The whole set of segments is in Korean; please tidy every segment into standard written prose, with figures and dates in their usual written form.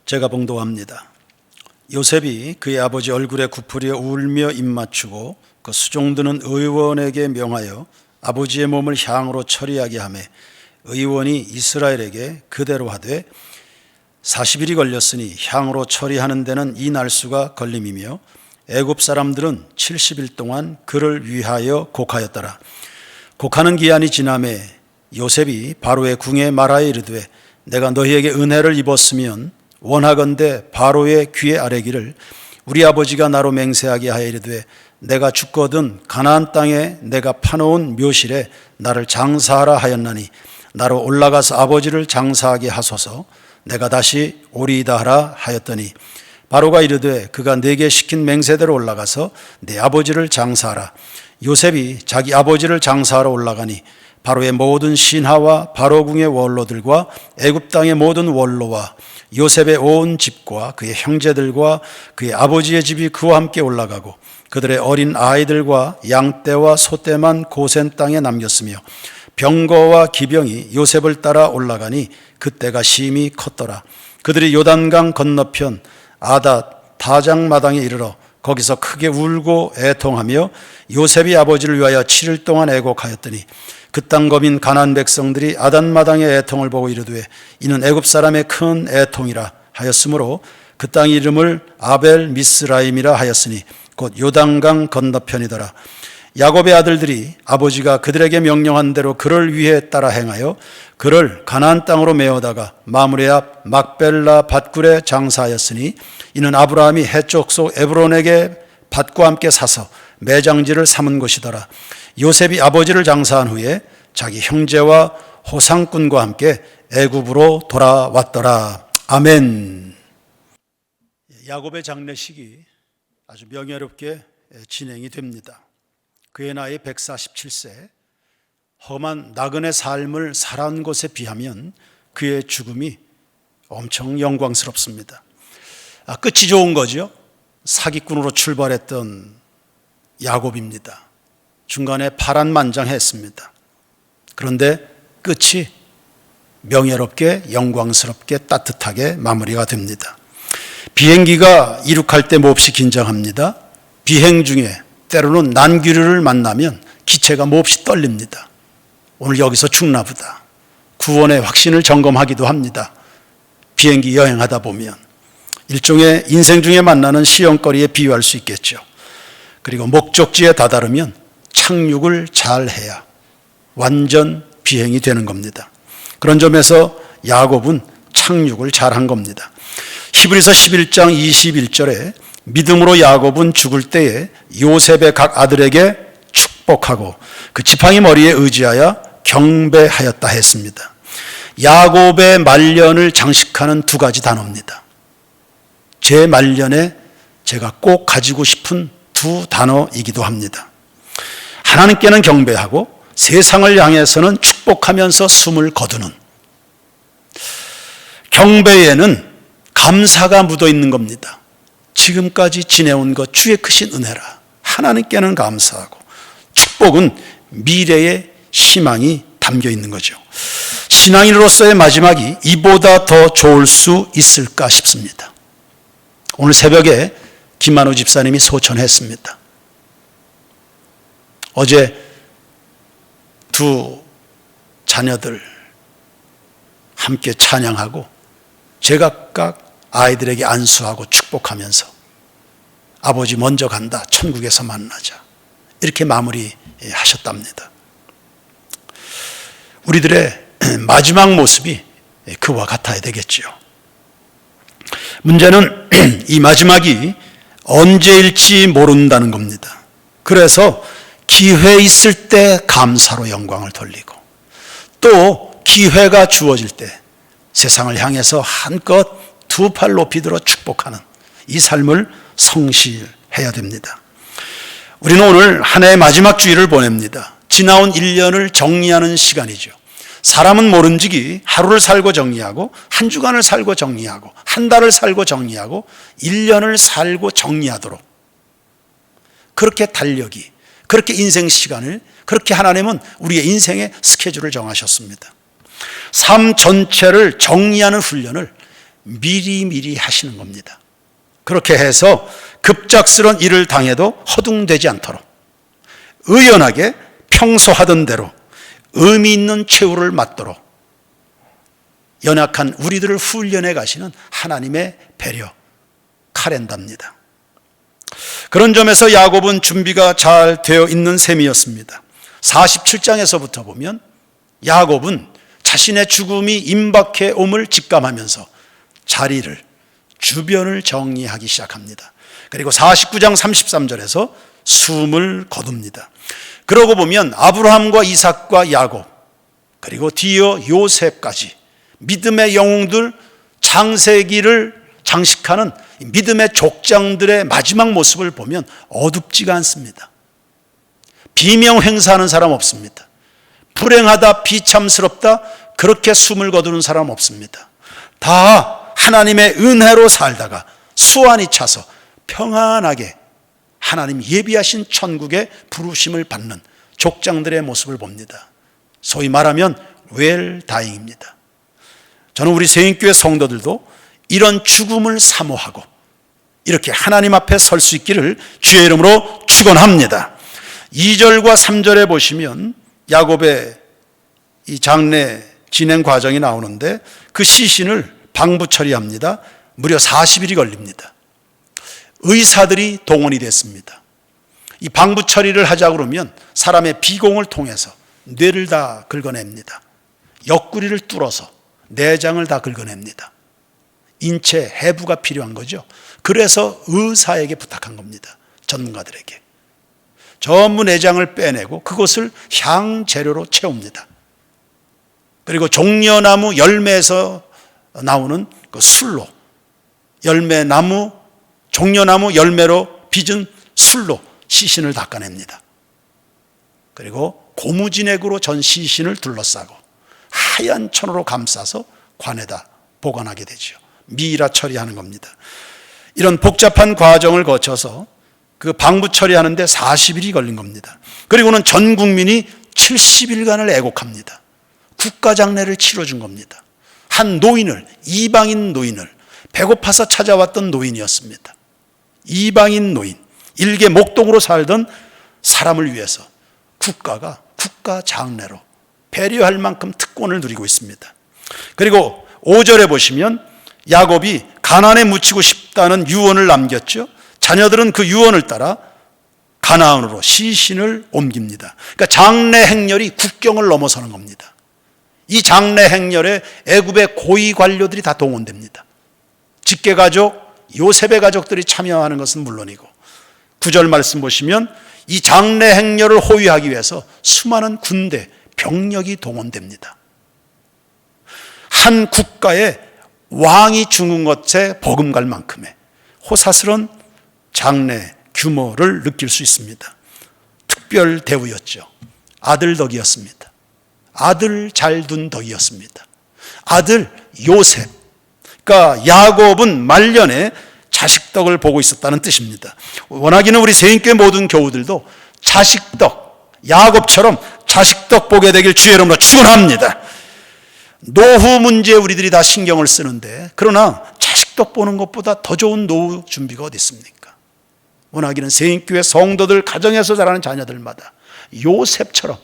제가 봉독합니다. 요셉이 그의 아버지 얼굴에 굽으려 울며 입맞추고 그 수종드는 의원에게 명하여 아버지의 몸을 향으로 처리하게 하매 의원이 이스라엘에게 그대로 하되 40일이 걸렸으니 향으로 처리하는 데는 이 날수가 걸림이며 애굽 사람들은 70일 동안 그를 위하여 곡하였더라. 곡하는 기한이 지나매 요셉이 바로의 궁에 말하여 이르되 내가 너희에게 은혜를 입었으면 원하건대 바로의 귀에 아뢰기를 우리 아버지가 나로 맹세하게 하여 이르되 내가 죽거든 가나안 땅에 내가 파놓은 묘실에 나를 장사하라 하였나니 나로 올라가서 아버지를 장사하게 하소서 내가 다시 오리이다 하라 하였더니 바로가 이르되 그가 내게 시킨 맹세대로 올라가서 내 아버지를 장사하라. 요셉이 자기 아버지를 장사하러 올라가니 바로의 모든 신하와 바로궁의 원로들과 애굽 땅의 모든 원로와 요셉의 온 집과 그의 형제들과 그의 아버지의 집이 그와 함께 올라가고 그들의 어린 아이들과 양떼와 소떼만 고센 땅에 남겼으며 병거와 기병이 요셉을 따라 올라가니 그때가 심히 컸더라. 그들이 요단강 건너편 아닷 다장마당에 이르러 거기서 크게 울고 애통하며 요셉이 아버지를 위하여 7일 동안 애곡하였더니 그 땅 거민 가나안 백성들이 아닷마당의 애통을 보고 이르되 이는 애굽 사람의 큰 애통이라 하였으므로 그 땅 이름을 아벨 미스라임이라 하였으니 곧 요단강 건너편이더라. 야곱의 아들들이 아버지가 그들에게 명령한 대로 그를 위해 따라 행하여 그를 가나안 땅으로 메어다가 마므레 앞 막벨라 밭굴에 장사하였으니 이는 아브라함이 해쪽 속 에브론에게 밭과 함께 사서 매장지를 삼은 곳이더라. 요셉이 아버지를 장사한 후에 자기 형제와 호상꾼과 함께 애굽으로 돌아왔더라. 아멘. 야곱의 장례식이 아주 명예롭게 진행이 됩니다. 그의 나이 147세, 험한 나그네 삶을 살아온 것에 비하면 그의 죽음이 엄청 영광스럽습니다. 끝이 좋은 거죠. 사기꾼으로 출발했던 야곱입니다. 중간에 파란만장했습니다. 그런데 끝이 명예롭게 영광스럽게 따뜻하게 마무리가 됩니다. 비행기가 이륙할 때 몹시 긴장합니다. 비행 중에 때로는 난기류를 만나면 기체가 몹시 떨립니다. 오늘 여기서 죽나 보다. 구원의 확신을 점검하기도 합니다. 비행기 여행하다 보면 일종의 인생 중에 만나는 시험거리에 비유할 수 있겠죠. 그리고 목적지에 다다르면 착륙을 잘 해야 완전 비행이 되는 겁니다. 그런 점에서 야곱은 착륙을 잘한 겁니다. 히브리서 11장 21절에 믿음으로 야곱은 죽을 때에 요셉의 각 아들에게 축복하고 그 지팡이 머리에 의지하여 경배하였다 했습니다. 야곱의 말년을 장식하는 두 가지 단어입니다. 제 말년에 제가 꼭 가지고 싶은 두 단어이기도 합니다. 하나님께는 경배하고 세상을 향해서는 축복하면서 숨을 거두는, 경배에는 감사가 묻어 있는 겁니다. 지금까지 지내온 것 주의 크신 은혜라. 하나님께는 감사하고 축복은 미래의 희망이 담겨 있는 거죠. 신앙인으로서의 마지막이 이보다 더 좋을 수 있을까 싶습니다. 오늘 새벽에 김만우 집사님이 소천했습니다. 어제 두 자녀들 함께 찬양하고 제각각 아이들에게 안수하고 축복하면서 아버지 먼저 간다. 천국에서 만나자. 이렇게 마무리하셨답니다. 우리들의 마지막 모습이 그와 같아야 되겠지요. 문제는 이 마지막이 언제일지 모른다는 겁니다. 그래서 기회 있을 때 감사로 영광을 돌리고 또 기회가 주어질 때 세상을 향해서 한껏 두 팔 높이 들어 축복하는 이 삶을 성실해야 됩니다. 우리는 오늘 한 해의 마지막 주일을 보냅니다. 지나온 1년을 정리하는 시간이죠. 사람은 모른지기 하루를 살고 정리하고 한 주간을 살고 정리하고 한 달을 살고 정리하고 1년을 살고 정리하도록 그렇게 달력이, 그렇게 인생 시간을, 그렇게 하나님은 우리의 인생의 스케줄을 정하셨습니다. 삶 전체를 정리하는 훈련을 미리미리 하시는 겁니다. 그렇게 해서 급작스런 일을 당해도 허둥대지 않도록 의연하게 평소 하던 대로 의미 있는 최후를 맞도록 연약한 우리들을 훈련해 가시는 하나님의 배려, 카렌다입니다. 그런 점에서 야곱은 준비가 잘 되어 있는 셈이었습니다. 47장에서부터 보면 야곱은 자신의 죽음이 임박해 옴을 직감하면서 자리를, 주변을 정리하기 시작합니다. 그리고 49장 33절에서 숨을 거둡니다. 그러고 보면 아브라함과 이삭과 야곱, 그리고 뒤이어 요셉까지 믿음의 영웅들, 창세기를 장식하는 믿음의 족장들의 마지막 모습을 보면 어둡지가 않습니다. 비명 행사하는 사람 없습니다. 불행하다, 비참스럽다, 그렇게 숨을 거두는 사람 없습니다. 다 하나님의 은혜로 살다가 수완이 차서 평안하게 하나님 예비하신 천국의 부르심을 받는 족장들의 모습을 봅니다. 소위 말하면 웰다잉입니다. 저는 우리 세인교회 성도들도 이런 죽음을 사모하고 이렇게 하나님 앞에 설 수 있기를 주의 이름으로 축원합니다. 2절과 3절에 보시면 야곱의 이 장례 진행 과정이 나오는데 그 시신을 방부 처리합니다. 무려 40일이 걸립니다. 의사들이 동원이 됐습니다. 이 방부 처리를 하자 그러면 사람의 비공을 통해서 뇌를 다 긁어냅니다. 옆구리를 뚫어서 내장을 다 긁어냅니다. 인체 해부가 필요한 거죠. 그래서 의사에게 부탁한 겁니다. 전문가들에게. 전부 내장을 빼내고 그것을 향재료로 채웁니다. 그리고 종려나무 열매에서 나오는 그 술로, 열매나무, 종려나무 열매로 빚은 술로 시신을 닦아냅니다. 그리고 고무진액으로 전 시신을 둘러싸고 하얀 천으로 감싸서 관에다 보관하게 되죠. 미이라 처리하는 겁니다. 이런 복잡한 과정을 거쳐서 그 방부 처리하는데 40일이 걸린 겁니다. 그리고는 전 국민이 70일간을 애곡합니다. 국가장례를 치러준 겁니다. 한 노인을, 이방인 노인을, 배고파서 찾아왔던 노인이었습니다. 이방인 노인, 일개 목동으로 살던 사람을 위해서 국가가 국가장례로 배려할 만큼 특권을 누리고 있습니다. 그리고 5절에 보시면 야곱이 가나안에 묻히고 싶다는 유언을 남겼죠. 자녀들은 그 유언을 따라 가나안으로 시신을 옮깁니다. 그러니까 장례 행렬이 국경을 넘어서는 겁니다. 이 장례 행렬에 애굽의 고위 관료들이 다 동원됩니다. 직계가족, 요셉의 가족들이 참여하는 것은 물론이고 9절 말씀 보시면 이 장례 행렬을 호위하기 위해서 수많은 군대, 병력이 동원됩니다. 한 국가의 왕이 죽은 것에 버금갈 만큼의 호사스러운 장례 규모를 느낄 수 있습니다. 특별 대우였죠. 아들 덕이었습니다. 아들 잘 둔 덕이었습니다. 아들 요셉. 그러니까 야곱은 말년에 자식 덕을 보고 있었다는 뜻입니다. 원하기는 우리 세인교회 모든 교우들도 자식 덕, 야곱처럼 자식 덕 보게 되길 주의 이름으로 축원합니다. 노후 문제에 우리들이 다 신경을 쓰는데 그러나 자식 덕 보는 것보다 더 좋은 노후 준비가 어디 있습니까? 원하기는 세인교회 성도들 가정에서 자라는 자녀들마다 요셉처럼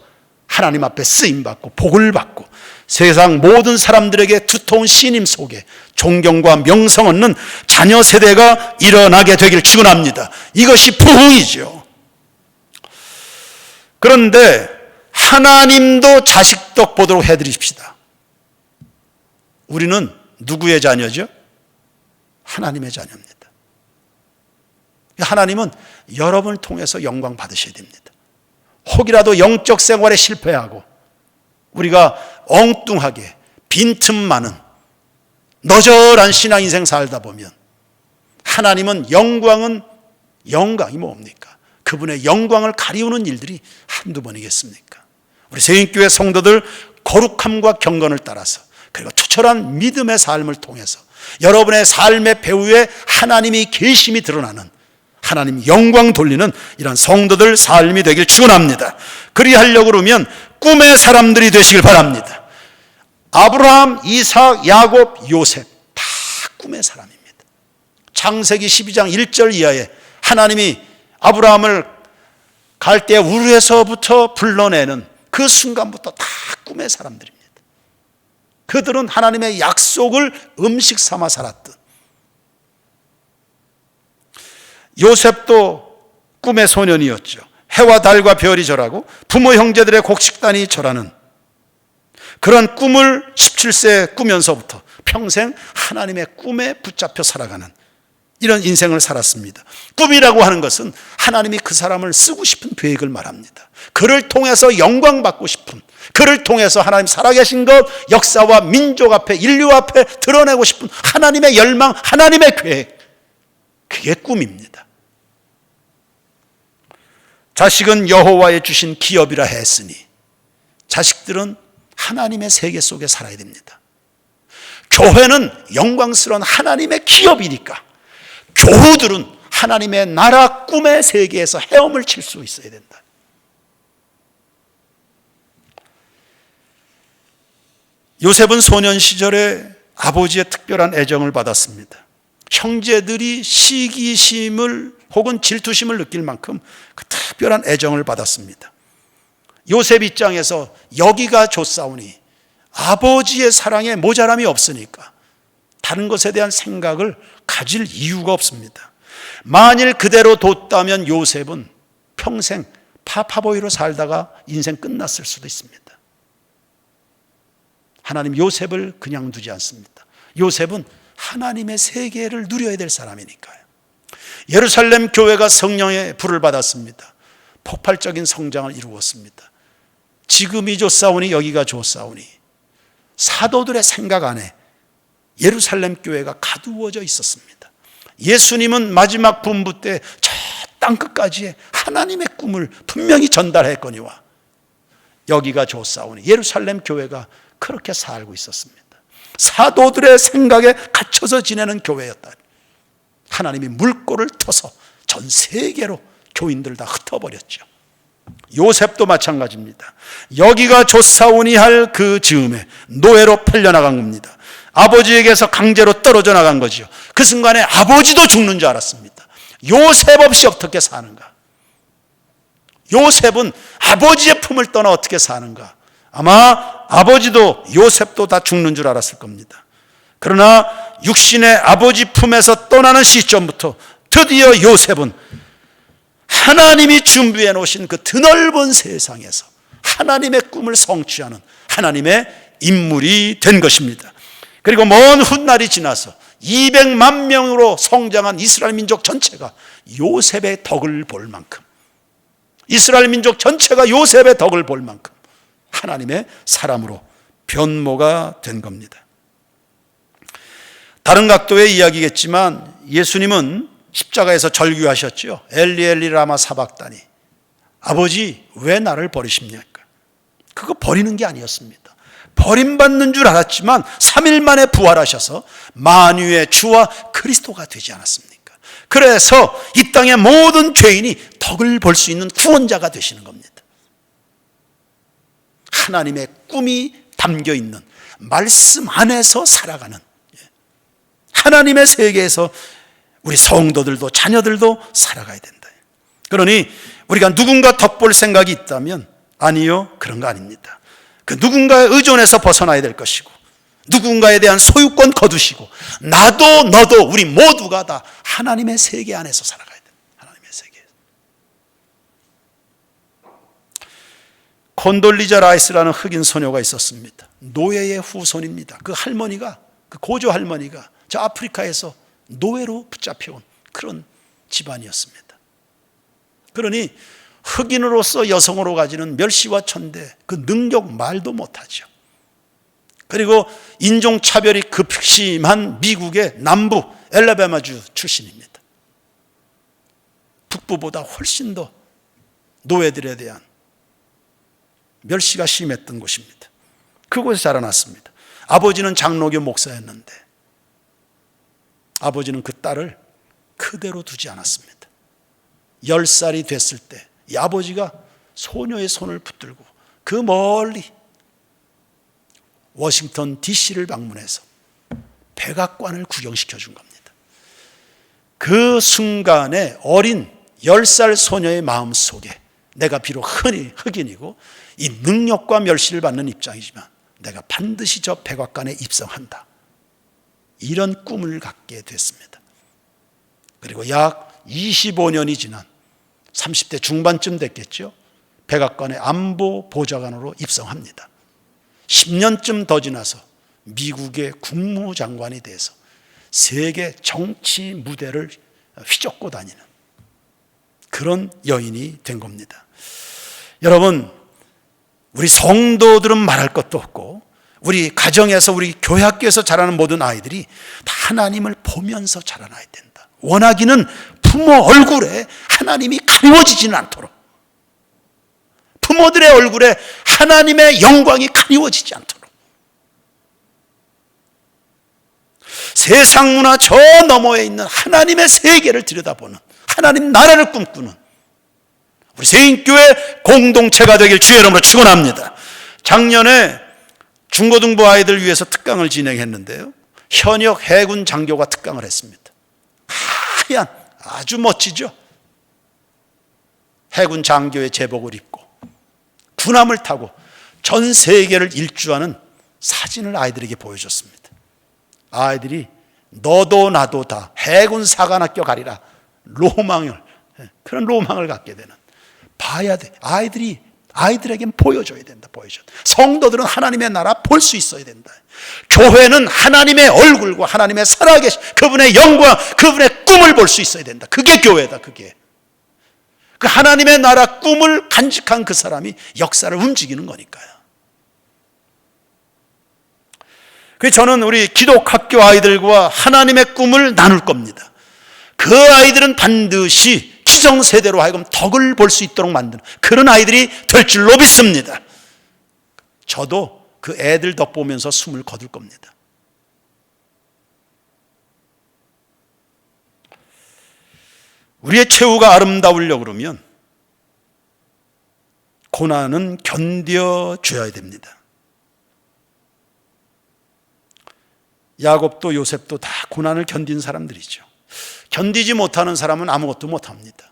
하나님 앞에 쓰임받고 복을 받고 세상 모든 사람들에게 두터운 신임 속에 존경과 명성 얻는 자녀 세대가 일어나게 되길 축원합니다. 이것이 부흥이죠. 그런데 하나님도 자식 덕 보도록 해드립시다. 우리는 누구의 자녀죠? 하나님의 자녀입니다. 하나님은 여러분을 통해서 영광 받으셔야 됩니다. 혹이라도 영적 생활에 실패하고 우리가 엉뚱하게 빈틈 많은 너절한 신앙 인생 살다 보면 하나님은 영광이 뭡니까? 그분의 영광을 가리우는 일들이 한두 번이겠습니까? 우리 세인교회 성도들 거룩함과 경건을 따라서 그리고 투철한 믿음의 삶을 통해서 여러분의 삶의 배후에 하나님의 계심이 드러나는 하나님 영광 돌리는 이런 성도들 삶이 되길 축원합니다. 그리하려고 그러면 꿈의 사람들이 되시길 바랍니다. 아브라함, 이삭, 야곱, 요셉 다 꿈의 사람입니다. 창세기 12장 1절 이하에 하나님이 아브라함을 갈대 우르에서부터 불러내는 그 순간부터 다 꿈의 사람들입니다. 그들은 하나님의 약속을 음식 삼아 살았듯 요셉도 꿈의 소년이었죠. 해와 달과 별이 절하고 부모 형제들의 곡식단이 절하는 그런 꿈을 17세에 꾸면서부터 평생 하나님의 꿈에 붙잡혀 살아가는 이런 인생을 살았습니다. 꿈이라고 하는 것은 하나님이 그 사람을 쓰고 싶은 계획을 말합니다. 그를 통해서 영광받고 싶은, 그를 통해서 하나님 살아계신 것, 역사와 민족 앞에, 인류 앞에 드러내고 싶은 하나님의 열망, 하나님의 계획, 그게 꿈입니다. 자식은 여호와의 주신 기업이라 했으니 자식들은 하나님의 세계 속에 살아야 됩니다. 교회는 영광스러운 하나님의 기업이니까 교우들은 하나님의 나라 꿈의 세계에서 헤엄을 칠 수 있어야 된다. 요셉은 소년 시절에 아버지의 특별한 애정을 받았습니다. 형제들이 시기심을 혹은 질투심을 느낄 만큼 그 특별한 애정을 받았습니다. 요셉 입장에서 여기가 좋사오니 아버지의 사랑에 모자람이 없으니까 다른 것에 대한 생각을 가질 이유가 없습니다. 만일 그대로 뒀다면 요셉은 평생 파파보이로 살다가 인생 끝났을 수도 있습니다. 하나님 요셉을 그냥 두지 않습니다. 요셉은 하나님의 세계를 누려야 될 사람이니까요. 예루살렘 교회가 성령의 불을 받았습니다. 폭발적인 성장을 이루었습니다. 지금이 좋사오니 여기가 좋사오니 사도들의 생각 안에 예루살렘 교회가 가두어져 있었습니다. 예수님은 마지막 분부 때 저 땅끝까지의 하나님의 꿈을 분명히 전달했거니와 여기가 좋사오니 예루살렘 교회가 그렇게 살고 있었습니다. 사도들의 생각에 갇혀서 지내는 교회였다. 하나님이 물꼬를 터서 전 세계로 교인들 다 흩어버렸죠. 요셉도 마찬가지입니다. 여기가 좋사오니 할 그 즈음에 노예로 팔려나간 겁니다. 아버지에게서 강제로 떨어져 나간 거죠. 그 순간에 아버지도 죽는 줄 알았습니다. 요셉 없이 어떻게 사는가? 요셉은 아버지의 품을 떠나 어떻게 사는가? 아마 아버지도 요셉도 다 죽는 줄 알았을 겁니다. 그러나 육신의 아버지 품에서 떠나는 시점부터 드디어 요셉은 하나님이 준비해 놓으신 그 드넓은 세상에서 하나님의 꿈을 성취하는 하나님의 인물이 된 것입니다. 그리고 먼 훗날이 지나서 200만 명으로 성장한 이스라엘 민족 전체가 요셉의 덕을 볼 만큼, 이스라엘 민족 전체가 요셉의 덕을 볼 만큼 하나님의 사람으로 변모가 된 겁니다. 다른 각도의 이야기겠지만 예수님은 십자가에서 절규하셨죠. 엘리 엘리 라마 사박다니, 아버지 왜 나를 버리십니까? 그거 버리는 게 아니었습니다. 버림받는 줄 알았지만 3일 만에 부활하셔서 만유의 주와 그리스도가 되지 않았습니까? 그래서 이 땅의 모든 죄인이 덕을 볼 수 있는 구원자가 되시는 겁니다. 하나님의 꿈이 담겨 있는 말씀 안에서 살아가는 하나님의 세계에서 우리 성도들도 자녀들도 살아가야 된다. 그러니 우리가 누군가 덕볼 생각이 있다면 아니요, 그런 거 아닙니다. 그 누군가에 의존해서 벗어나야 될 것이고 누군가에 대한 소유권 거두시고 나도 너도 우리 모두가 다 하나님의 세계 안에서 살아가야 됩니다. 하나님의 세계에서. 콘돌리자 라이스라는 흑인 소녀가 있었습니다. 노예의 후손입니다. 그 할머니가, 그 고조 할머니가 저 아프리카에서 노예로 붙잡혀온 그런 집안이었습니다. 그러니 흑인으로서 여성으로 가지는 멸시와 천대, 그 능력 말도 못하죠. 그리고 인종차별이 급심한 미국의 남부 엘라바마주 출신입니다. 북부보다 훨씬 더 노예들에 대한 멸시가 심했던 곳입니다. 그곳에 자라났습니다. 아버지는 장로교 목사였는데 아버지는 그 딸을 그대로 두지 않았습니다. 10살이 됐을 때 이 아버지가 소녀의 손을 붙들고 그 멀리 워싱턴 DC를 방문해서 백악관을 구경시켜 준 겁니다. 그 순간에 어린 10살 소녀의 마음 속에 내가 비록 흑인이고 이 능력과 멸시를 받는 입장이지만 내가 반드시 저 백악관에 입성한다, 이런 꿈을 갖게 됐습니다. 그리고 약 25년이 지난 30대 중반쯤 됐겠죠. 백악관의 안보 보좌관으로 입성합니다. 10년쯤 더 지나서 미국의 국무장관이 돼서 세계 정치 무대를 휘젓고 다니는 그런 여인이 된 겁니다. 여러분, 우리 성도들은 말할 것도 없고 우리 가정에서, 우리 교회 학교에서 자라는 모든 아이들이 다 하나님을 보면서 자라나야 된다. 원하기는 부모 얼굴에 하나님이 가리워지지는 않도록, 부모들의 얼굴에 하나님의 영광이 가리워지지 않도록, 세상 문화 저 너머에 있는 하나님의 세계를 들여다보는, 하나님 나라를 꿈꾸는 우리 세인교회 공동체가 되길 주의 이름으로 축원합니다. 작년에 중고등부 아이들 위해서 특강을 진행했는데요, 현역 해군 장교가 특강을 했습니다. 하얀, 아주 멋지죠. 해군 장교의 제복을 입고 군함을 타고 전 세계를 일주하는 사진을 아이들에게 보여줬습니다. 아이들이 너도 나도 다 해군 사관학교 가리라, 그런 로망을 갖게 되는, 봐야 돼. 아이들에겐 보여줘야 된다. 성도들은 하나님의 나라 볼 수 있어야 된다. 교회는 하나님의 얼굴과 하나님의 살아계신 그분의 영광, 그분의 꿈을 볼 수 있어야 된다. 그게 교회다. 그게 그 하나님의 나라 꿈을 간직한 그 사람이 역사를 움직이는 거니까요. 그래서 저는 우리 기독학교 아이들과 하나님의 꿈을 나눌 겁니다. 그 아이들은 반드시 기성세대로 하여금 덕을 볼 수 있도록 만드는 그런 아이들이 될 줄로 믿습니다. 저도 그 애들 덕 보면서 숨을 거둘 겁니다. 우리의 최후가 아름다우려고 그러면 고난은 견뎌줘야 됩니다. 야곱도 요셉도 다 고난을 견딘 사람들이죠. 견디지 못하는 사람은 아무것도 못합니다.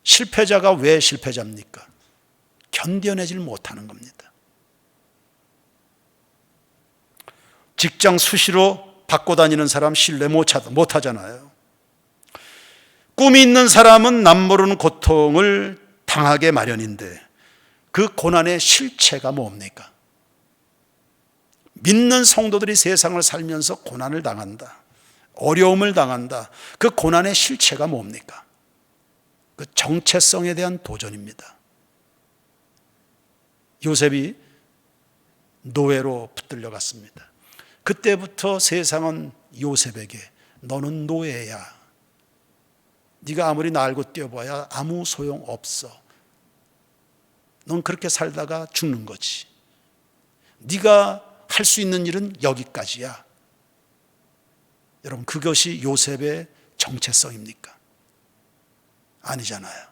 실패자가 왜 실패자입니까? 견뎌내질 못하는 겁니다. 직장 수시로 바꿔 다니는 사람 신뢰 못하잖아요. 꿈이 있는 사람은 남모르는 고통을 당하게 마련인데 그 고난의 실체가 뭡니까? 믿는 성도들이 세상을 살면서 고난을 당한다, 어려움을 당한다. 그 고난의 실체가 뭡니까? 그 정체성에 대한 도전입니다. 요셉이 노예로 붙들려 갔습니다. 그때부터 세상은 요셉에게 너는 노예야, 네가 아무리 날고 뛰어봐야 아무 소용없어, 넌 그렇게 살다가 죽는 거지, 네가 할 수 있는 일은 여기까지야. 여러분, 그것이 요셉의 정체성입니까? 아니잖아요.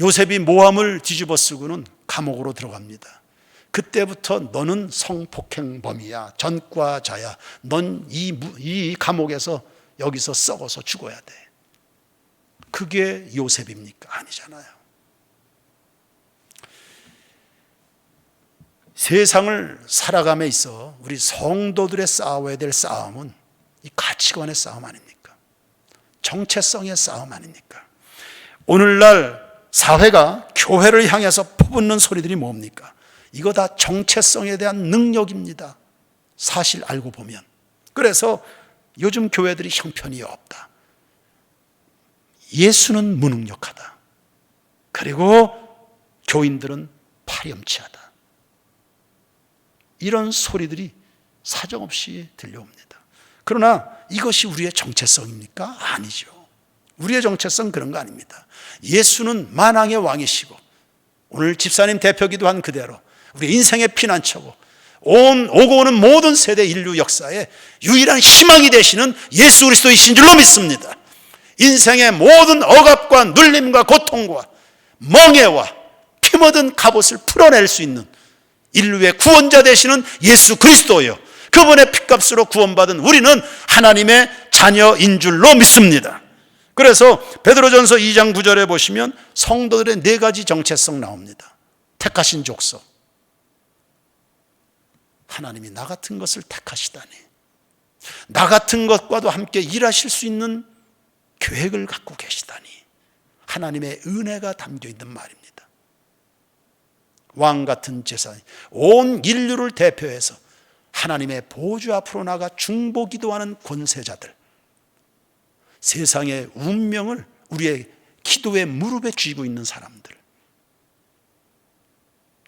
요셉이 모함을 뒤집어 쓰고는 감옥으로 들어갑니다. 그때부터 너는 성폭행범이야, 전과자야, 넌 이 감옥에서 여기서 썩어서 죽어야 돼. 그게 요셉입니까? 아니잖아요. 세상을 살아감에 있어 우리 성도들의 싸워야 될 싸움은 이 가치관의 싸움 아닙니까? 정체성의 싸움 아닙니까? 오늘날 사회가 교회를 향해서 퍼붓는 소리들이 뭡니까? 이거 다 정체성에 대한 능력입니다. 사실 알고 보면. 그래서 요즘 교회들이 형편이 없다, 예수는 무능력하다, 그리고 교인들은 파렴치하다, 이런 소리들이 사정없이 들려옵니다. 그러나 이것이 우리의 정체성입니까? 아니죠. 우리의 정체성 그런 거 아닙니다. 예수는 만왕의 왕이시고 오늘 집사님 대표기도 한 그대로 우리 인생의 피난처고 오고 오는 모든 세대 인류 역사에 유일한 희망이 되시는 예수 그리스도이신 줄로 믿습니다. 인생의 모든 억압과 눌림과 고통과 멍해와 피 묻은 갑옷을 풀어낼 수 있는 인류의 구원자 되시는 예수 그리스도요, 그분의 핏값으로 구원받은 우리는 하나님의 자녀인 줄로 믿습니다. 그래서 베드로전서 2장 9절에 보시면 성도들의 4가지 정체성 나옵니다. 택하신 족속. 하나님이 나 같은 것을 택하시다니. 나 같은 것과도 함께 일하실 수 있는 계획을 갖고 계시다니. 하나님의 은혜가 담겨 있는 말입니다. 왕 같은 제사장, 온 인류를 대표해서 하나님의 보좌 앞으로 나가 중보기도하는 권세자들, 세상의 운명을 우리의 기도의 무릎에 쥐고 있는 사람들,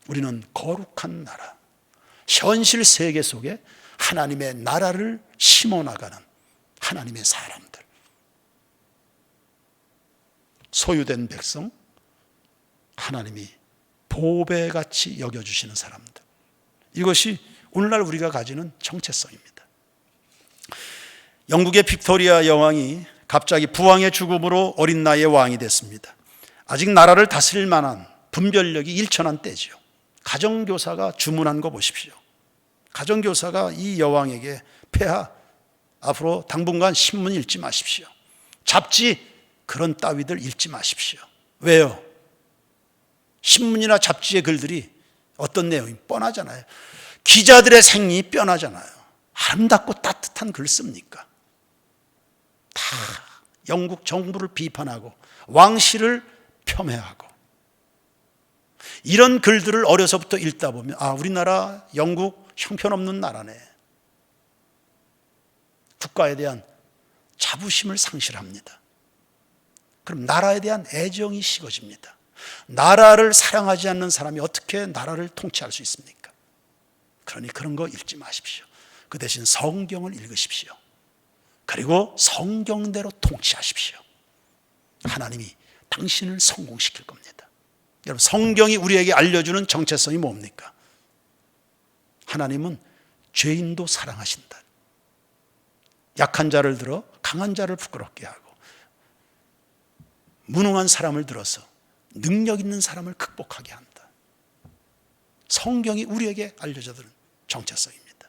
우리는 거룩한 나라, 현실 세계 속에 하나님의 나라를 심어나가는 하나님의 사람들, 소유된 백성, 하나님이 보배같이 여겨주시는 사람들, 이것이 오늘날 우리가 가지는 정체성입니다. 영국의 빅토리아 여왕이 갑자기 부왕의 죽음으로 어린 나이에 왕이 됐습니다. 아직 나라를 다스릴 만한 분별력이 일천한 때지요. 가정교사가 주문한 거 보십시오. 가정교사가 이 여왕에게 폐하, 앞으로 당분간 신문 읽지 마십시오. 잡지 그런 따위들 읽지 마십시오. 왜요? 신문이나 잡지의 글들이 어떤 내용이 뻔하잖아요. 기자들의 생리 뻔하잖아요. 아름답고 따뜻한 글 씁니까? 다 영국 정부를 비판하고 왕실을 폄훼하고, 이런 글들을 어려서부터 읽다 보면 우리나라 영국 형편없는 나라네. 국가에 대한 자부심을 상실합니다. 그럼 나라에 대한 애정이 식어집니다. 나라를 사랑하지 않는 사람이 어떻게 나라를 통치할 수 있습니까? 그러니 그런 거 읽지 마십시오. 그 대신 성경을 읽으십시오. 그리고 성경대로 통치하십시오. 하나님이 당신을 성공시킬 겁니다. 여러분, 성경이 우리에게 알려주는 정체성이 뭡니까? 하나님은 죄인도 사랑하신다. 약한 자를 들어 강한 자를 부끄럽게 하고, 무능한 사람을 들어서 능력 있는 사람을 극복하게 한다. 성경이 우리에게 알려주는 정체성입니다.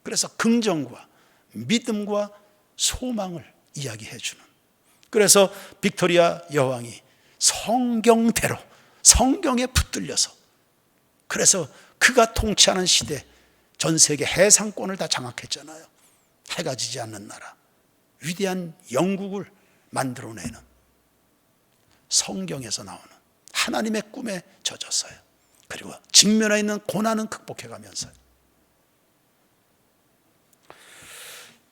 그래서 긍정과 믿음과 소망을 이야기해 주는, 그래서 빅토리아 여왕이 성경대로 성경에 붙들려서, 그래서 그가 통치하는 시대 전 세계 해상권을 다 장악했잖아요. 해가 지지 않는 나라, 위대한 영국을 만들어내는 성경에서 나오는 하나님의 꿈에 젖었어요. 그리고 직면해 있는 고난은 극복해가면서요.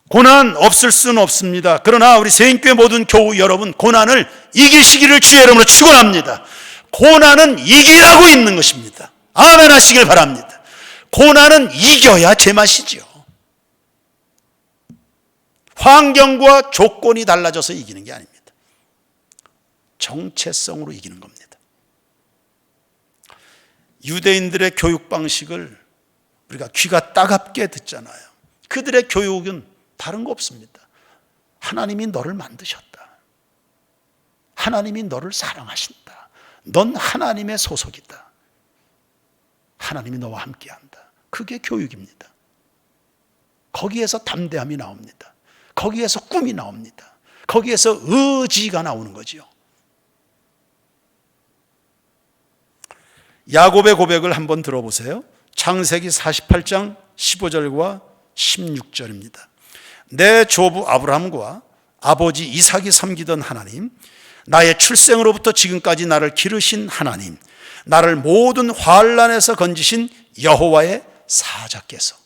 고난 없을 수는 없습니다. 그러나 우리 세인교회 모든 교우 여러분, 고난을 이기시기를 주의 이름으로 축원합니다. 고난은 이기라고 있는 것입니다. 아멘 하시길 바랍니다. 고난은 이겨야 제맛이죠. 환경과 조건이 달라져서 이기는 게 아닙니다. 정체성으로 이기는 겁니다. 유대인들의 교육 방식을 우리가 귀가 따갑게 듣잖아요. 그들의 교육은 다른 거 없습니다. 하나님이 너를 만드셨다. 하나님이 너를 사랑하신다. 넌 하나님의 소속이다. 하나님이 너와 함께한다. 그게 교육입니다. 거기에서 담대함이 나옵니다. 거기에서 꿈이 나옵니다. 거기에서 의지가 나오는 거죠. 야곱의 고백을 한번 들어보세요. 창세기 48장 15절과 16절입니다. 내 조부 아브라함과 아버지 이삭이 섬기던 하나님, 나의 출생으로부터 지금까지 나를 기르신 하나님, 나를 모든 환난에서 건지신 여호와의 사자께서.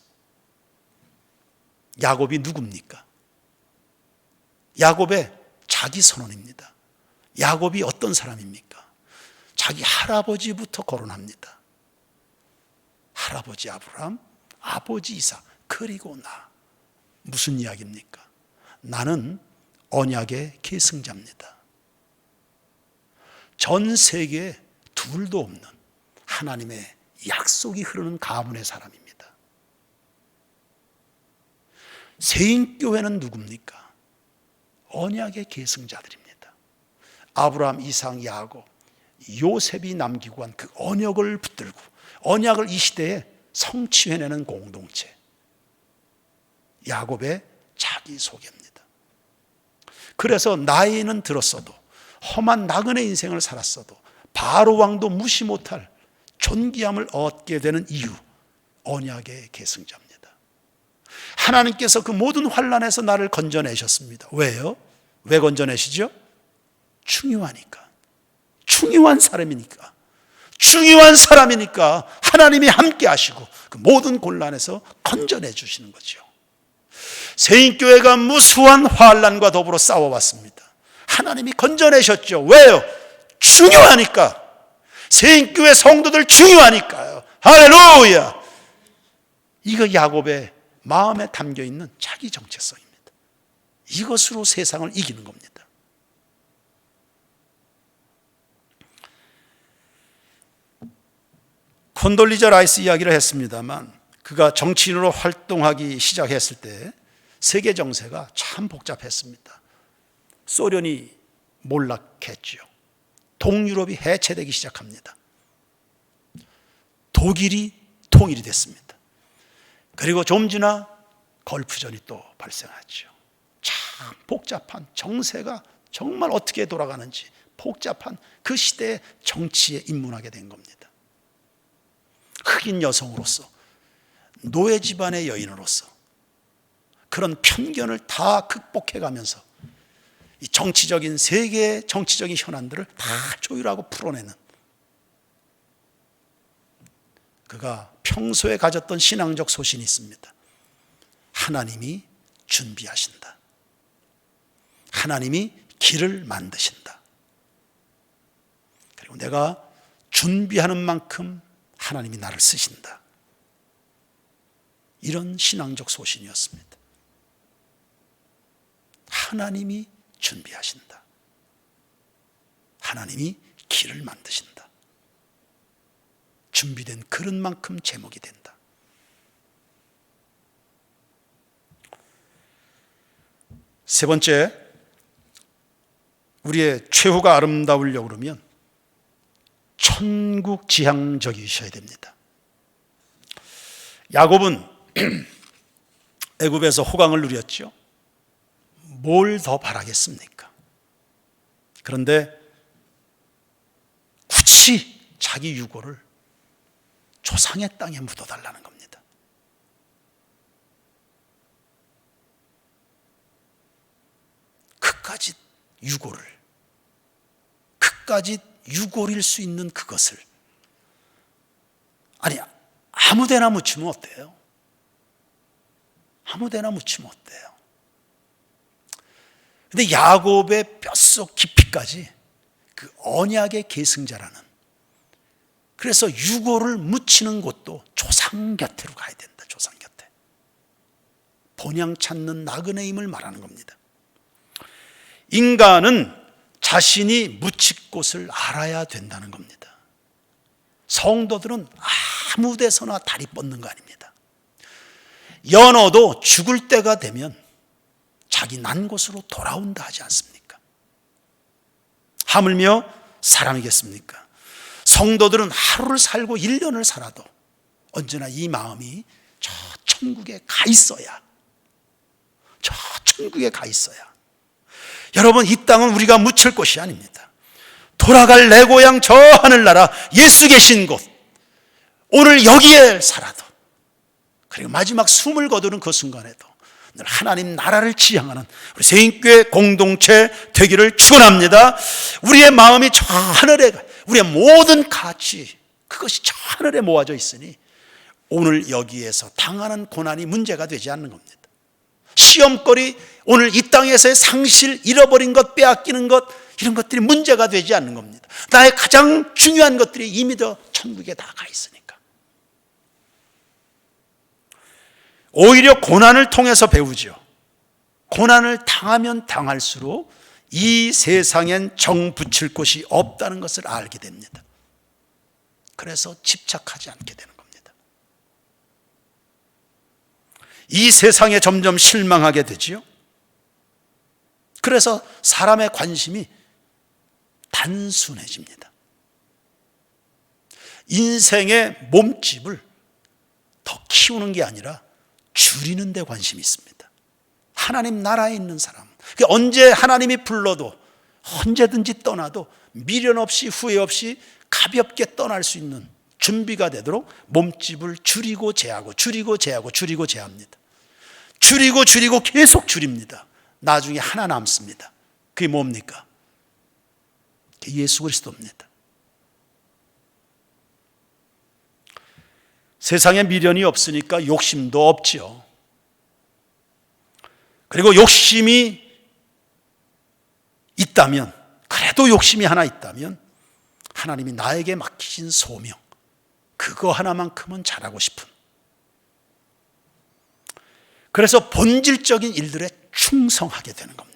야곱이 누굽니까? 야곱의 자기 선언입니다. 야곱이 어떤 사람입니까? 자기 할아버지부터 거론합니다. 할아버지 아브라함, 아버지 이삭, 그리고 나. 무슨 이야기입니까? 나는 언약의 계승자입니다. 전 세계에 둘도 없는 하나님의 약속이 흐르는 가문의 사람입니다. 세인교회는 누굽니까? 언약의 계승자들입니다. 아브라함, 이삭, 야곱, 요셉이 남기고 간 그 언약을 붙들고 언약을 이 시대에 성취해내는 공동체. 야곱의 자기소개입니다. 그래서 나이는 들었어도, 험한 나그네 인생을 살았어도 바로 왕도 무시 못할 존귀함을 얻게 되는 이유, 언약의 계승자입니다. 하나님께서 그 모든 환난에서 나를 건져내셨습니다. 왜요? 왜 건져내시죠? 중요하니까. 중요한 사람이니까. 중요한 사람이니까 하나님이 함께 하시고 그 모든 곤란에서 건져내 주시는 거죠. 세인교회가 무수한 환난과 더불어 싸워왔습니다. 하나님이 건져내셨죠. 왜요? 중요하니까. 세인교회 성도들 중요하니까요. 할렐루야. 이거 야곱의 마음에 담겨있는 자기 정체성입니다. 이것으로 세상을 이기는 겁니다. 콘돌리자 라이스 이야기를 했습니다만, 그가 정치인으로 활동하기 시작했을 때 세계 정세가 참 복잡했습니다. 소련이 몰락했죠. 동유럽이 해체되기 시작합니다. 독일이 통일이 됐습니다. 그리고 좀 지나 걸프전이 또 발생하죠. 참 복잡한 정세가 정말 어떻게 돌아가는지 복잡한 그 시대의 정치에 입문하게 된 겁니다. 흑인 여성으로서, 노예 집안의 여인으로서 그런 편견을 다 극복해가면서 이 정치적인, 세계의 정치적인 현안들을 다 조율하고 풀어내는, 그가 평소에 가졌던 신앙적 소신이 있습니다. 하나님이 준비하신다. 하나님이 길을 만드신다. 그리고 내가 준비하는 만큼 하나님이 나를 쓰신다. 이런 신앙적 소신이었습니다. 하나님이 준비하신다. 하나님이 길을 만드신다. 준비된 그릇만큼 제목이 된다. 세 번째, 우리의 최후가 아름다우려고 그러면 천국 지향적이셔야 됩니다. 야곱은 애굽에서 호강을 누렸죠. 뭘 더 바라겠습니까? 그런데 굳이 자기 유고를 조상의 땅에 묻어달라는 겁니다. 그까짓 유고를, 그까짓 유골일 수 있는 그것을, 아니 아무데나 묻히면 어때요? 아무데나 묻히면 어때요? 근데 야곱의 뼛속 깊이까지 그 언약의 계승자라는, 그래서 유골을 묻히는 곳도 조상 곁으로 가야 된다. 조상 곁에. 본향 찾는 나그네임을 말하는 겁니다. 인간은 자신이 묻힐 곳을 알아야 된다는 겁니다. 성도들은 아무 데서나 다리 뻗는 거 아닙니다. 연어도 죽을 때가 되면 자기 난 곳으로 돌아온다 하지 않습니까? 하물며 사람이겠습니까? 성도들은 하루를 살고 1년을 살아도 언제나 이 마음이 저 천국에 가 있어야, 저 천국에 가 있어야. 여러분, 이 땅은 우리가 묻힐 곳이 아닙니다. 돌아갈 내 고향 저 하늘나라, 예수 계신 곳, 오늘 여기에 살아도, 그리고 마지막 숨을 거두는 그 순간에도 늘 하나님 나라를 지향하는 우리 세인교회 공동체 되기를 축원합니다. 우리의 마음이 저 하늘에, 우리의 모든 가치, 그것이 저 하늘에 모아져 있으니 오늘 여기에서 당하는 고난이 문제가 되지 않는 겁니다. 시험거리, 오늘 이 땅에서의 상실, 잃어버린 것, 빼앗기는 것, 이런 것들이 문제가 되지 않는 겁니다. 나의 가장 중요한 것들이 이미 더 천국에 다 가 있으니까. 오히려 고난을 통해서 배우죠. 고난을 당하면 당할수록 이 세상엔 정 붙일 곳이 없다는 것을 알게 됩니다. 그래서 집착하지 않게 되는 겁니다. 이 세상에 점점 실망하게 되지요. 그래서 사람의 관심이 단순해집니다. 인생의 몸집을 더 키우는 게 아니라 줄이는 데 관심이 있습니다. 하나님 나라에 있는 사람, 언제 하나님이 불러도 언제든지 떠나도 미련 없이 후회 없이 가볍게 떠날 수 있는 준비가 되도록 몸집을 줄이고 제하고 줄이고 제하고 줄이고 제합니다. 줄이고 계속 줄입니다. 나중에 하나 남습니다. 그게 뭡니까? 그게 예수 그리스도입니다. 세상에 미련이 없으니까 욕심도 없지요. 그리고 욕심이 있다면, 그래도 욕심이 하나 있다면 하나님이 나에게 맡기신 소명, 그거 하나만큼은 잘하고 싶은, 그래서 본질적인 일들에 충성하게 되는 겁니다.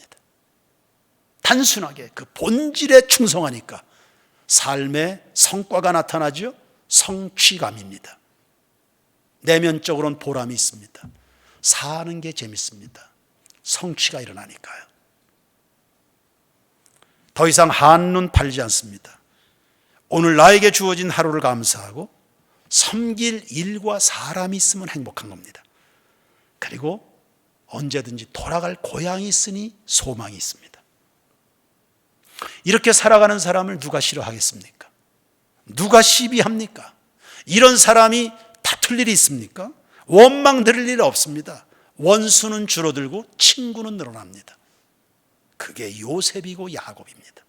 단순하게 그 본질에 충성하니까 삶의 성과가 나타나죠. 성취감입니다. 내면적으로는 보람이 있습니다. 사는 게 재밌습니다. 성취가 일어나니까요. 더 이상 한눈 팔지 않습니다. 오늘 나에게 주어진 하루를 감사하고 섬길 일과 사람이 있으면 행복한 겁니다. 그리고 언제든지 돌아갈 고향이 있으니 소망이 있습니다. 이렇게 살아가는 사람을 누가 싫어하겠습니까? 누가 시비합니까? 이런 사람이 다툴 일이 있습니까? 원망 들을 일이 없습니다. 원수는 줄어들고 친구는 늘어납니다. 그게 요셉이고 야곱입니다.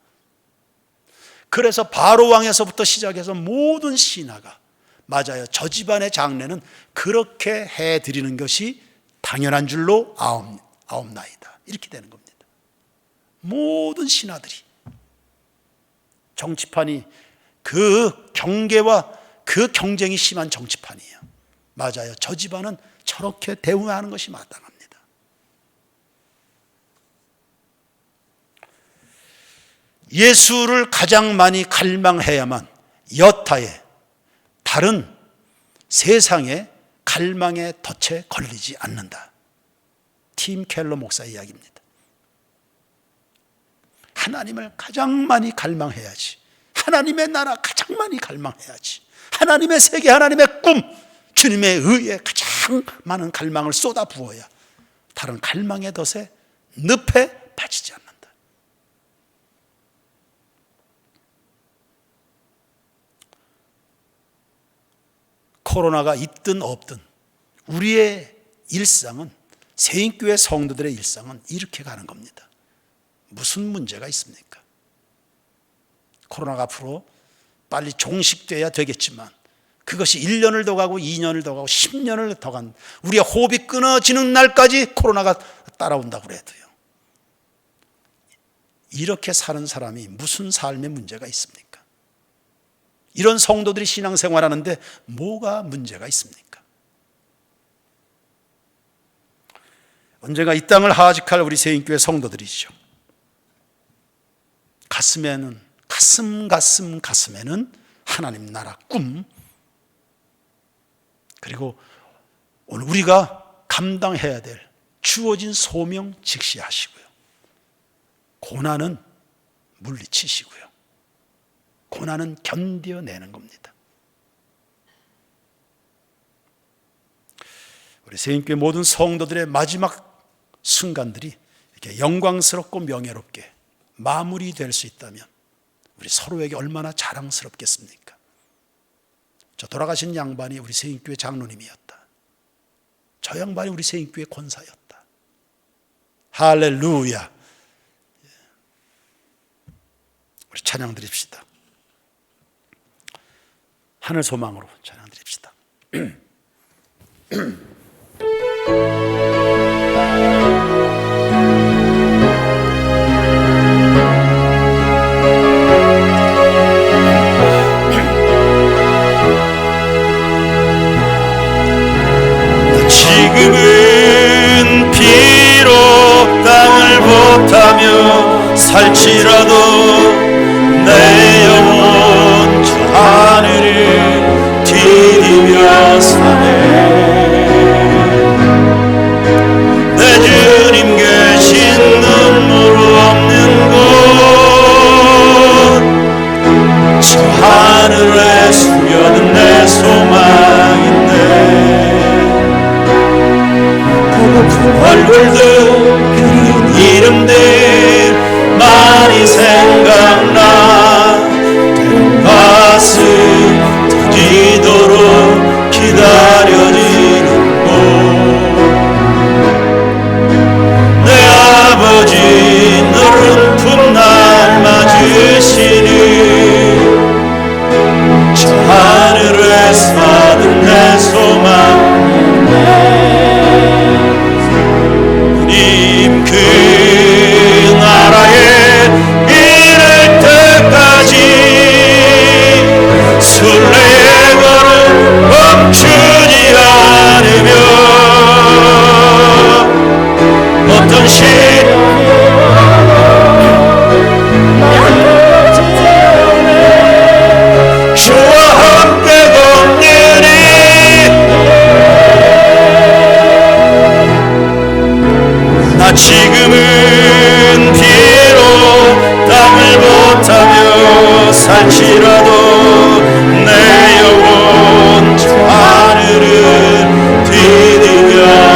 그래서 바로 왕에서부터 시작해서 모든 신하가, 맞아요, 저 집안의 장례는 그렇게 해드리는 것이 당연한 줄로 아옵나이다, 이렇게 되는 겁니다. 모든 신하들이, 정치판이 그 경계와 그 경쟁이 심한 정치판이에요. 맞아요, 저 집안은 저렇게 대우하는 것이 마땅합니다. 예수를 가장 많이 갈망해야만 여타의 다른 세상의 갈망의 덫에 걸리지 않는다. 팀 켈러 목사의 이야기입니다. 하나님을 가장 많이 갈망해야지. 하나님의 나라 가장 많이 갈망해야지. 하나님의 세계, 하나님의 꿈, 주님의 의에 가장 많은 갈망을 쏟아 부어야 다른 갈망의 덫에 늪에 빠지지 않는다. 코로나가 있든 없든 우리의 일상은, 세인교회 성도들의 일상은 이렇게 가는 겁니다. 무슨 문제가 있습니까? 코로나가 앞으로 빨리 종식돼야 되겠지만 그것이 1년을 더 가고 2년을 더 가고 10년을 더 간, 우리의 호흡이 끊어지는 날까지 코로나가 따라온다고 그래도요, 이렇게 사는 사람이 무슨 삶에 문제가 있습니까? 이런 성도들이 신앙생활하는데 뭐가 문제가 있습니까? 언젠가 이 땅을 하직할 우리 세인교회 성도들이죠. 가슴에는, 가슴에는 하나님 나라 꿈, 그리고 오늘 우리가 감당해야 될 주어진 소명 직시하시고요, 고난은 물리치시고요, 고난은 견뎌내는 겁니다. 우리 세인교회 모든 성도들의 마지막 순간들이 이렇게 영광스럽고 명예롭게 마무리될 수 있다면 우리 서로에게 얼마나 자랑스럽겠습니까? 저 돌아가신 양반이 우리 세인교회 장로님이었다. 저 양반이 우리 세인교회 권사였다. 할렐루야. 우리 찬양 드립시다. 하늘 소망으로 찬양 드립시다. 지금은 비록 땅을 못하며 살지라도 내 영혼 저 하늘을 디디며 사네. 내 주님 계신 눈물 없는 곳, 저 하늘에 숨겨둔 내 소망인데 얼굴들 그런 이름들 많이 생각나. 때론 가슴 터지도록 기다려지는 곳. 내 아버지 너른 풋날 맞으시니 저 하늘에서 받은 내 소망. 주님 그 나라에 이를 때까지 순례의 걸음 멈추지 않으며 어떤 주와 함께 걷느니 나 지금은 비록 땅을 못하며 살지라도 내 영혼 저 하늘을 디디며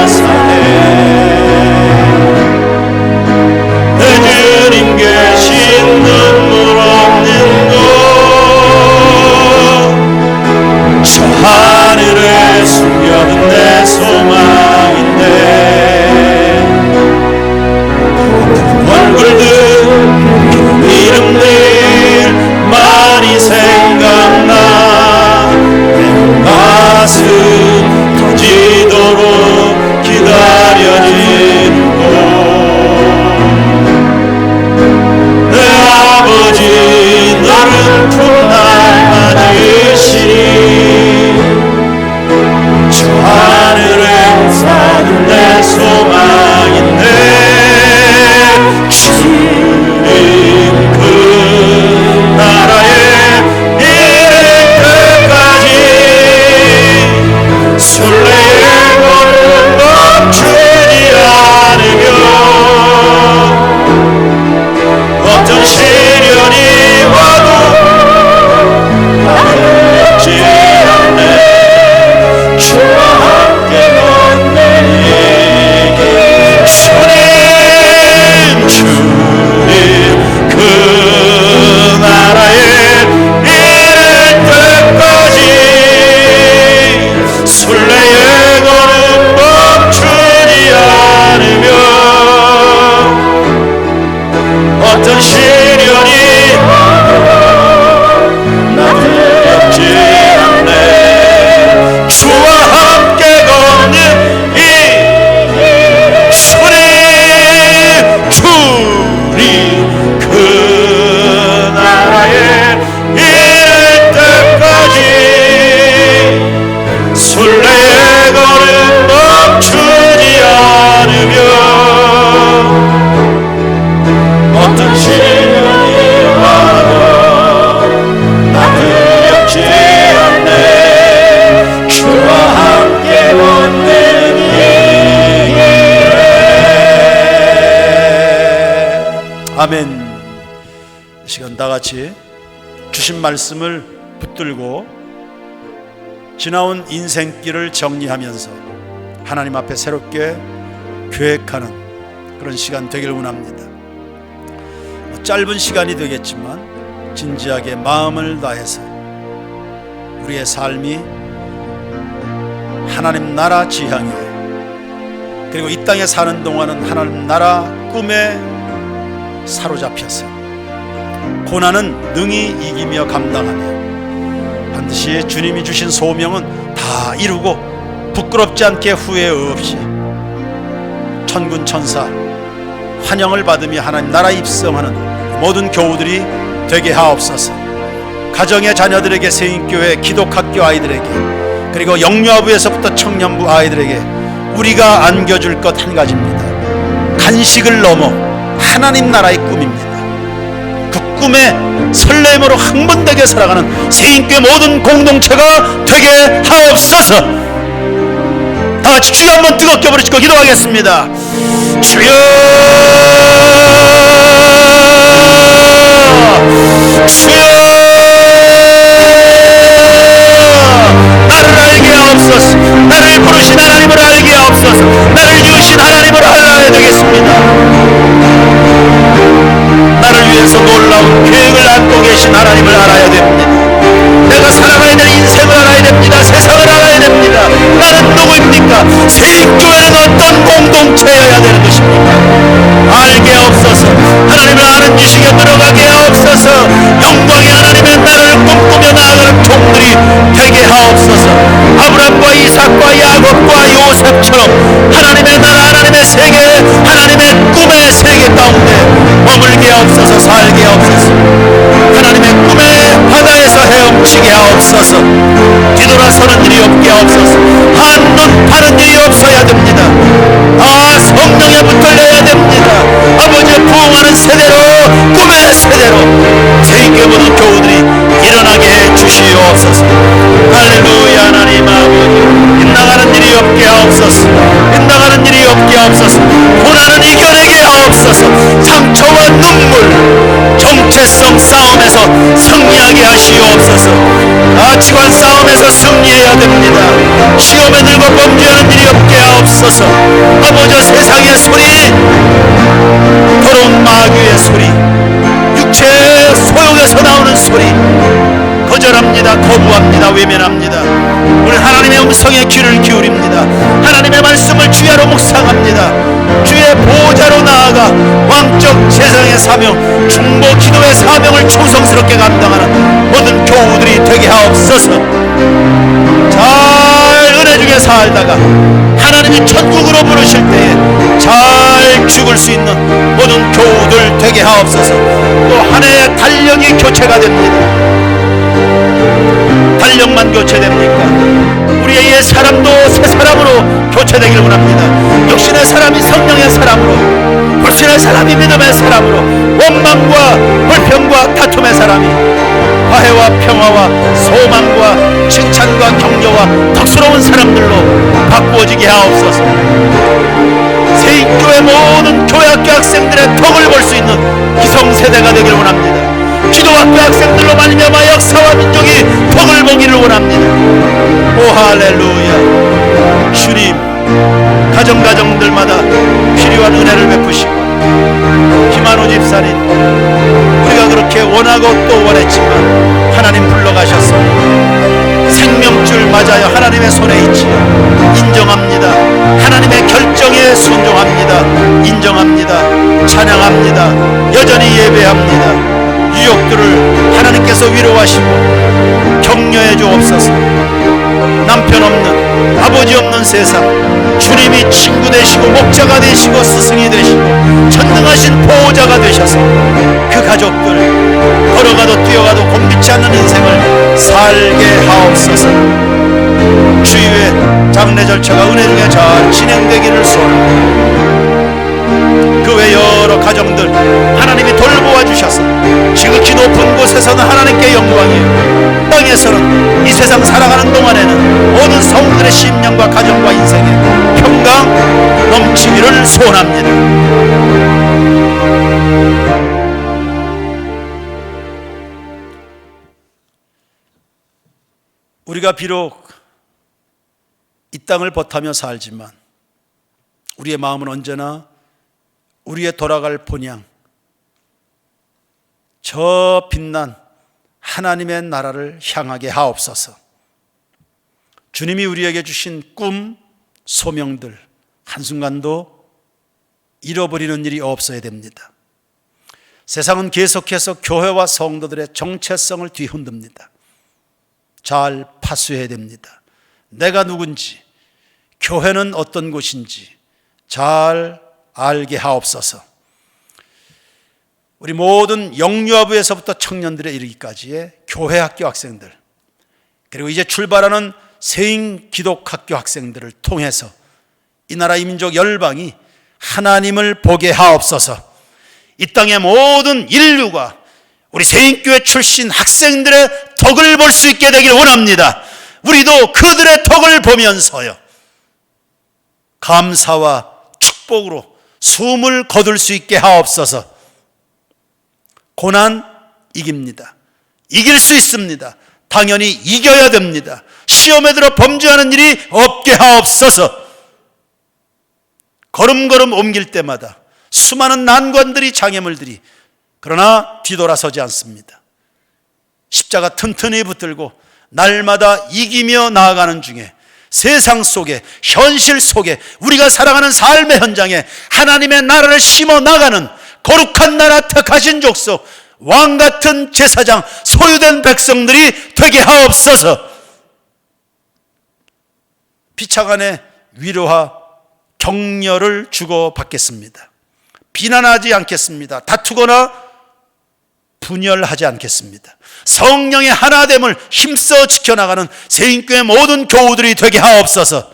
사네. 내 주님 계신 눈물 없는 곳 저 하늘에 숨겨둔 내 소망인데 얼굴들 이름들 많이 생각나. 가슴 터지도록 기다려지는 곳. 내 아버지 너를 풋날 맞으시니 저 하늘에 사는 내 소망인데 주님 그 나라에 이를 때까지 순례의 걸음 멈추지 않으며 어떤 시련이 와도 두렵지 않네. 주와 함께 걷는 주님 그 나라에 이를 때까지 순례의 걸음 멈추지 않으며 어떤 시련이 나 두렵지 않네. 주와 함께 걷는 이 소리. 주님 그 나라에 이를 때까지 순례의 걸음 멈추지 않으며 어떤 시련이 와도 나 두렵지 않네. 주와 함께 걷는 이 길. 아멘. 이 시간 다 같이 주신 말씀을 붙들고 지나온 인생길을 정리하면서 하나님 앞에 새롭게 계획하는 그런 시간 되기를 원합니다. 짧은 시간이 되겠지만 진지하게 마음을 다해서 우리의 삶이 하나님 나라 지향에, 그리고 이 땅에 사는 동안은 하나님 나라 꿈에 사로잡혀서 고난은 능히 이기며 감당하며 반드시 주님이 주신 소명은 다 이루고 부끄럽지 않게 후회 없이 천군 천사 환영을 받으며 하나님 나라에 입성하는 모든 교우들이 되게 하옵소서. 가정의 자녀들에게, 세인교회 기독학교 아이들에게, 그리고 영유아부에서부터 청년부 아이들에게 우리가 안겨줄 것 한 가지입니다. 간식을 넘어 하나님 나라의 꿈입니다. 그 꿈에 설렘으로 흥분되게 살아가는 세인교회 모든 공동체가 되게 하옵소서. 다같이 주여 한번 뜨겁게 부르시고 기도하겠습니다. 주여, 주여, 나를 알게 하옵소서. 나를 부르신 하나님을 알게 하옵소서. 하옵소서. 나를 지으신 하나님을 알아야 되겠습니다. 나를 위해서 놀라운 계획을 안고 계신 하나님을 알아야 됩니다. 내가 살아가야 될 인생을 알아야 됩니다. 세상을 알아야 됩니다. 나는 누구입니까? 세인교회는 어떤 공동체여야 되는 것입니까? 알게 하옵소서. 하나님을 아는 지식에 들어가게 하옵소서. 영광의 하나님의 나라를 꿈꾸며 나아가는 종들이 되게 하옵소서. 아브라함과 이삭과 야곱과 요셉처럼 하나님의 나라, 하나님의 세계, 하나님의 꿈의 세계 가운데 머물게 하옵소서. 살게 하옵소서. 하나님의 꿈의 바다에서 헤엄치게 하옵소서. 뒤돌아서는 일이 없게 하옵소서. 한눈 파는 일이 없어야 됩니다. 성령에 붙들려야 됩니다. 아버지의 부흥하는 세대로, 꿈의 세대로 세계 모든 교우들이 일어나게 해 주시옵소서. 할렐루야. 하나님 아버지, 빗나가는 일이 없게 하옵소서. 빗나가는 일이 없게 하옵소서. 고난은 이겨내게 하옵소서. 상처와 눈물, 정체성 싸움에서 승리하게 하시옵소서. 가치관 싸움에서 승리해야 됩니다. 시험에 들고 범죄하는 일이 없게 하옵소서. 아버지, 세상의 소리, 더러운 마귀의 소리, 육체의 소욕에서 나오는 소리 거절합니다. 거부합니다. 외면합니다. 우리 하나님의 음성에 귀를 기울입니다. 하나님의 말씀을 주야로 묵상합니다. 주의 보호자로 나아가 왕적 제사장의 사명, 중보 기도의 사명을 충성스럽게 감당하는 모든 교우들이 되게 하옵소서. 잘 은혜 중에 살다가 하나님이 천국으로 부르실 때에 잘 죽을 수 있는 모든 교우들 되게 하옵소서. 또 한 해의 달력이 교체가 됩니다. 달력만 교체됩니까? 우리의 옛 사람도 새 사람으로 교체되길 원합니다. 육신의 사람이 성령의 사람으로, 불신의 사람이 믿음의 사람으로, 원망과 불평과 다툼의 사람이 화해와 평화와 소망과 칭찬과 격려와 덕스러운 사람들로 바꾸어지게 하옵소서. 세인교회 모든 교회학교 학생들의 덕을 볼 수 있는 기성세대가 되길 원합니다. 기도학교 학생들로 말미암아 역사와 민족이 덕을 보기를 원합니다. 오 할렐루야. 주님, 가정들마다 필요한 은혜를 베푸시고, 김한호 집사님, 우리가 그렇게 원하고 또 원했지만 하나님 불러가셨습니다. 생명줄 맞아요. 하나님의 손에 있지요. 인정합니다. 하나님의 결정에 순종합니다. 인정합니다. 찬양합니다. 여전히 예배합니다. 유혹들을 하나님께서 위로하시고 격려해 주옵소서. 남편 없는, 아버지 없는 세상, 주님이 친구 되시고 목자가 되시고 스승이 되시고 전능하신 보호자가 되셔서 그 가족들 걸어가도 뛰어가도 곤비치 않는 인생을 살게 하옵소서. 주위의 장례 절차가 은혜 중에 잘 진행되기를 소원합니다. 그 외 여러 가정들 하나님이 돌보아 주셔서 지극히 높은 곳에서는 하나님께 영광이에요. 땅에서는 이 세상 살아가는 동안에는 모든 성들의 심령과 가정과 인생에 평강 넘치기를 소원합니다. 우리가 비록 이 땅을 버타며 살지만 우리의 마음은 언제나 우리의 돌아갈 본향, 저 빛난 하나님의 나라를 향하게 하옵소서. 주님이 우리에게 주신 꿈, 소명들 한순간도 잃어버리는 일이 없어야 됩니다. 세상은 계속해서 교회와 성도들의 정체성을 뒤흔듭니다. 잘 파수해야 됩니다. 내가 누군지, 교회는 어떤 곳인지 잘 알게 하옵소서. 우리 모든 영유아부에서부터 청년들에 이르기까지의 교회 학교 학생들, 그리고 이제 출발하는 세인 기독학교 학생들을 통해서 이 나라 이 민족 열방이 하나님을 보게 하옵소서. 이 땅의 모든 인류가 우리 세인교회 출신 학생들의 덕을 볼 수 있게 되길 원합니다. 우리도 그들의 덕을 보면서요, 감사와 축복으로 숨을 거둘 수 있게 하옵소서. 고난 이깁니다. 이길 수 있습니다. 당연히 이겨야 됩니다. 시험에 들어 범죄하는 일이 없게 하옵소서. 걸음걸음 옮길 때마다 수많은 난관들이, 장애물들이, 그러나 뒤돌아서지 않습니다. 십자가 튼튼히 붙들고 날마다 이기며 나아가는 중에 세상 속에, 현실 속에, 우리가 살아가는 삶의 현장에 하나님의 나라를 심어 나가는 거룩한 나라 택하신 족속, 왕같은 제사장, 소유된 백성들이 되게 하옵소서. 비차간에 위로와 격려를 주고받겠습니다. 비난하지 않겠습니다. 다투거나 분열하지 않겠습니다. 성령의 하나됨을 힘써 지켜나가는 새인교회 모든 교우들이 되게 하옵소서.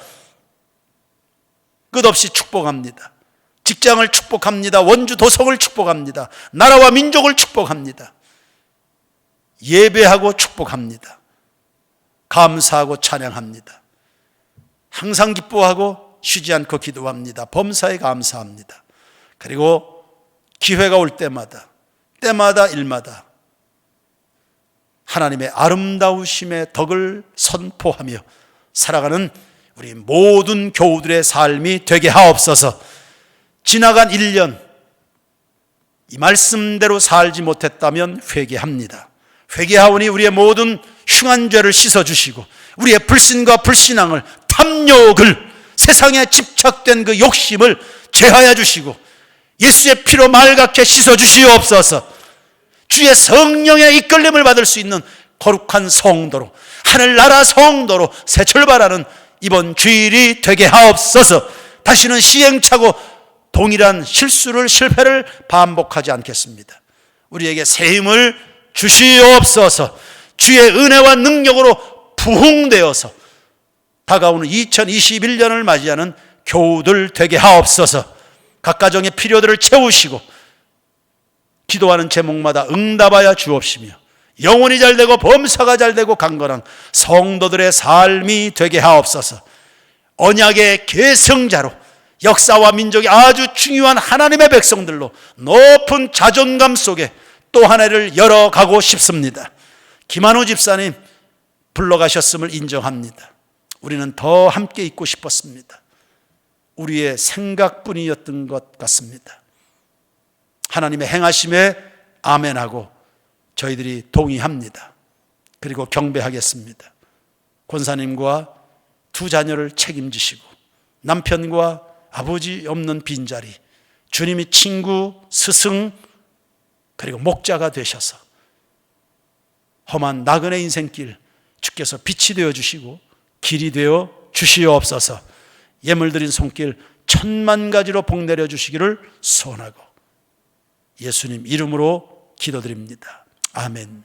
끝없이 축복합니다. 직장을 축복합니다. 원주 도성을 축복합니다. 나라와 민족을 축복합니다. 예배하고 축복합니다. 감사하고 찬양합니다. 항상 기뻐하고 쉬지 않고 기도합니다. 범사에 감사합니다. 그리고 기회가 올 때마다 일마다 하나님의 아름다우심의 덕을 선포하며 살아가는 우리 모든 교우들의 삶이 되게 하옵소서. 지나간 1년 이 말씀대로 살지 못했다면 회개합니다. 회개하오니 우리의 모든 흉한 죄를 씻어주시고 우리의 불신과 불신앙을, 탐욕을, 세상에 집착된 그 욕심을 제하여 주시고 예수의 피로 맑게 씻어주시옵소서. 주의 성령의 이끌림을 받을 수 있는 거룩한 성도로, 하늘나라 성도로 새 출발하는 이번 주일이 되게 하옵소서. 다시는 시행착오, 동일한 실패를 반복하지 않겠습니다. 우리에게 새 힘을 주시옵소서. 주의 은혜와 능력으로 부흥되어서 다가오는 2021년을 맞이하는 교우들 되게 하옵소서. 각 가정의 필요들을 채우시고 기도하는 제목마다 응답하여 주옵시며 영혼이 잘되고 범사가 잘되고 강건한 성도들의 삶이 되게 하옵소서. 언약의 계승자로 역사와 민족이 아주 중요한 하나님의 백성들로 높은 자존감 속에 또 한 해를 열어가고 싶습니다. 김한우 집사님 불러가셨음을 인정합니다. 우리는 더 함께 있고 싶었습니다. 우리의 생각뿐이었던 것 같습니다. 하나님의 행하심에 아멘하고 저희들이 동의합니다. 그리고 경배하겠습니다. 권사님과 두 자녀를 책임지시고 남편과 아버지 없는 빈자리, 주님이 친구, 스승, 그리고 목자가 되셔서 험한 나그네 인생길 주께서 빛이 되어 주시고 길이 되어 주시옵소서. 예물 드린 손길 1000만 가지로 복 내려 주시기를 소원하고 예수님 이름으로 기도드립니다. 아멘.